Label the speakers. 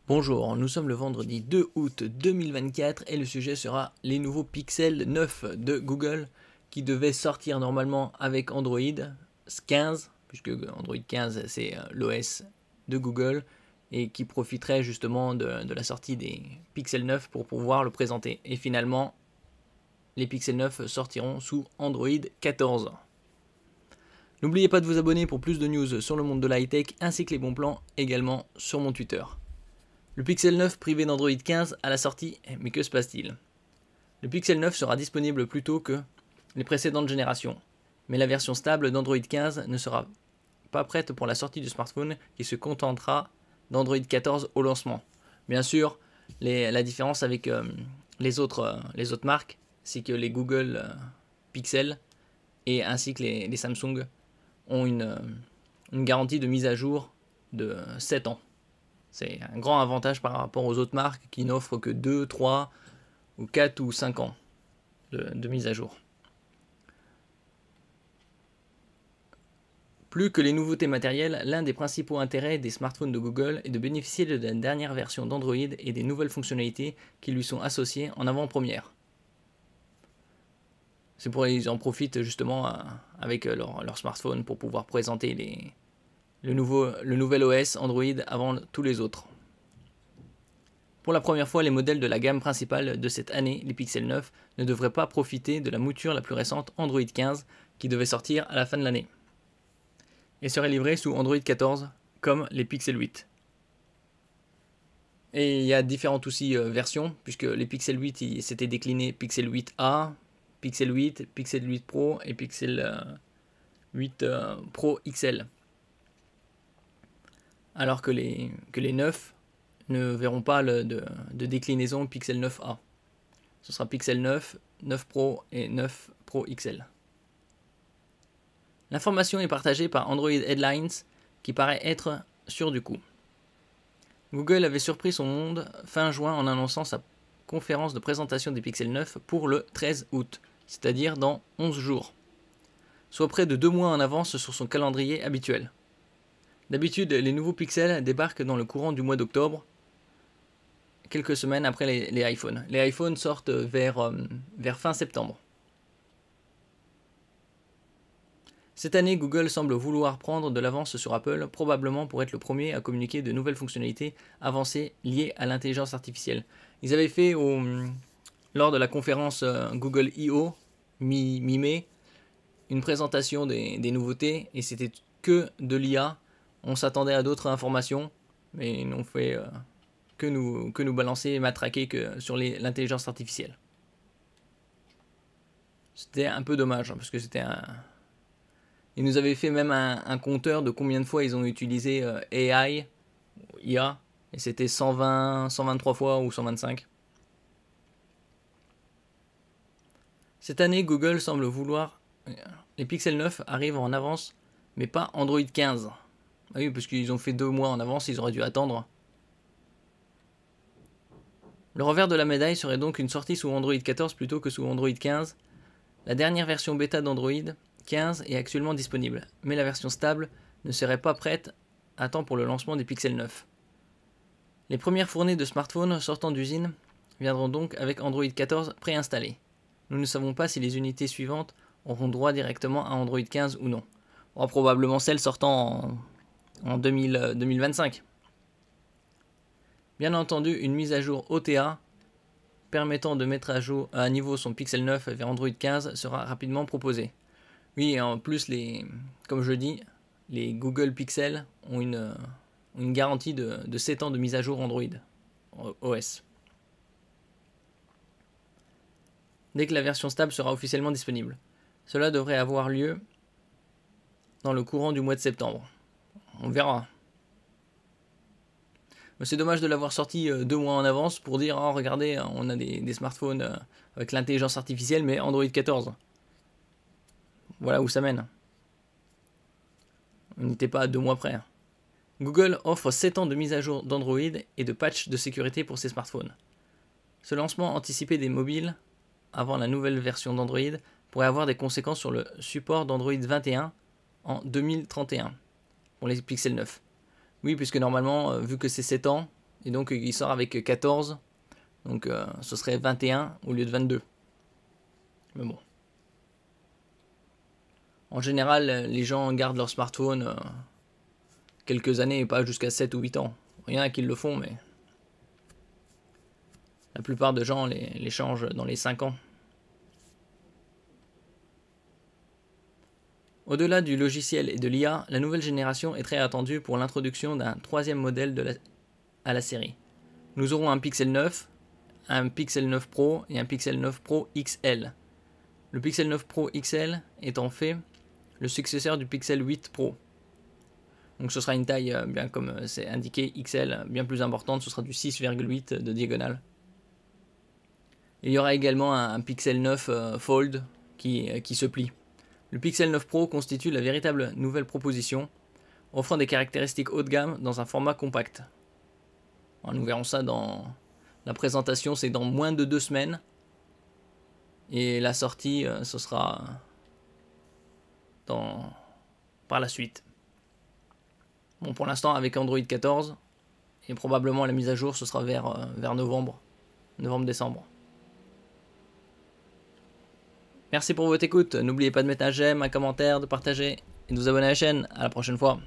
Speaker 1: Bonjour, nous sommes le vendredi 2 août 2024 et le sujet sera les nouveaux Pixel 9 de Google qui devaient sortir normalement avec Android 15, puisque Android 15 c'est l'OS de Google et qui profiterait justement de la sortie des Pixel 9 pour pouvoir le présenter. Et finalement, les Pixel 9 sortiront sous Android 14. N'oubliez pas de vous abonner pour plus de news sur le monde de la high-tech ainsi que les bons plans également sur mon Twitter. Le Pixel 9 privé d'Android 15 à la sortie, mais que se passe-t-il? Le Pixel 9 sera disponible plus tôt que les précédentes générations, mais la version stable d'Android 15 ne sera pas prête pour la sortie du smartphone qui se contentera d'Android 14 au lancement. Bien sûr, la différence avec les autres marques, c'est que les Google Pixel et ainsi que les Samsung ont une garantie de mise à jour de 7 ans. C'est un grand avantage par rapport aux autres marques qui n'offrent que 2, 3 ou 4 ou 5 ans de mise à jour. Plus que les nouveautés matérielles, l'un des principaux intérêts des smartphones de Google est de bénéficier de la dernière version d'Android et des nouvelles fonctionnalités qui lui sont associées en avant-première. C'est pour ils en profitent justement avec leur smartphone pour pouvoir présenter le nouvel OS Android avant tous les autres. Pour la première fois, les modèles de la gamme principale de cette année, les Pixel 9, ne devraient pas profiter de la mouture la plus récente Android 15 qui devait sortir à la fin de l'année et seraient livrés sous Android 14 comme les Pixel 8. Et il y a différentes aussi versions puisque les Pixel 8 s'étaient déclinés Pixel 8a, Pixel 8, Pixel 8 Pro et Pixel 8 Pro XL. Alors que les 9 ne verront pas de déclinaison Pixel 9a. Ce sera Pixel 9, 9 Pro et 9 Pro XL. L'information est partagée par Android Headlines qui paraît être sûre du coup. Google avait surpris son monde fin juin en annonçant sa conférence de présentation des Pixel 9 pour le 13 août, c'est-à-dire dans 11 jours, soit près de 2 mois en avance sur son calendrier habituel. D'habitude, les nouveaux Pixels débarquent dans le courant du mois d'octobre, quelques semaines après les iPhones. Les iPhones sortent vers fin septembre. Cette année, Google semble vouloir prendre de l'avance sur Apple, probablement pour être le premier à communiquer de nouvelles fonctionnalités avancées liées à l'intelligence artificielle. Ils avaient fait lors de la conférence Google I.O. mi-mai une présentation des nouveautés et c'était que de l'IA. On s'attendait à d'autres informations, mais ils n'ont fait que nous balancer et matraquer que sur l'intelligence artificielle. C'était un peu dommage, hein, parce que c'était un... Ils nous avaient fait même un compteur de combien de fois ils ont utilisé AI, IA, et c'était 120, 123 fois ou 125. Cette année, Google semble vouloir... Les Pixel 9 arrivent en avance, mais pas Android 15. Ah oui, parce qu'ils ont fait 2 mois en avance, ils auraient dû attendre. Le revers de la médaille serait donc une sortie sous Android 14 plutôt que sous Android 15. La dernière version bêta d'Android 15 est actuellement disponible, mais la version stable ne serait pas prête à temps pour le lancement des Pixel 9. Les premières fournées de smartphones sortant d'usine viendront donc avec Android 14 préinstallé. Nous ne savons pas si les unités suivantes auront droit directement à Android 15 ou non. Probablement celles sortant en 2025. Bien entendu, une mise à jour OTA permettant de mettre à niveau son Pixel 9 vers Android 15 sera rapidement proposée. Oui, et en plus, comme je le dis, les Google Pixel ont une garantie de 7 ans de mise à jour Android OS. Dès que la version stable sera officiellement disponible. Cela devrait avoir lieu dans le courant du mois de septembre. On verra. C'est dommage de l'avoir sorti 2 mois en avance pour dire oh, regardez, on a des smartphones avec l'intelligence artificielle, mais Android 14. Voilà où ça mène. On n'était pas à 2 mois près. Google offre 7 ans de mise à jour d'Android et de patch de sécurité pour ses smartphones. Ce lancement anticipé des mobiles avant la nouvelle version d'Android pourrait avoir des conséquences sur le support d'Android 21 en 2031 pour les Pixel 9. Oui, puisque normalement, vu que c'est 7 ans, et donc il sort avec 14. Donc ce serait 21 au lieu de 22. Mais bon. En général, les gens gardent leur smartphone quelques années et pas jusqu'à 7 ou 8 ans. Il y en a qui le font, mais la plupart des gens les changent dans les 5 ans. Au-delà du logiciel et de l'IA, la nouvelle génération est très attendue pour l'introduction d'un troisième modèle à la série. Nous aurons un Pixel 9, un Pixel 9 Pro et un Pixel 9 Pro XL. Le Pixel 9 Pro XL est en fait le successeur du Pixel 8 Pro. Donc ce sera une taille, bien comme c'est indiqué, XL, bien plus importante, ce sera du 6,8 de diagonale. Il y aura également un Pixel 9 Fold qui se plie. Le Pixel 9 Pro constitue la véritable nouvelle proposition, offrant des caractéristiques haut de gamme dans un format compact. Alors, nous verrons ça dans la présentation, c'est dans moins de 2 semaines. Et la sortie, ce sera par la suite. Bon, pour l'instant, avec Android 14, et probablement la mise à jour, ce sera vers novembre-décembre. Merci pour votre écoute. N'oubliez pas de mettre un j'aime, un commentaire, de partager et de vous abonner à la chaîne. À la prochaine fois.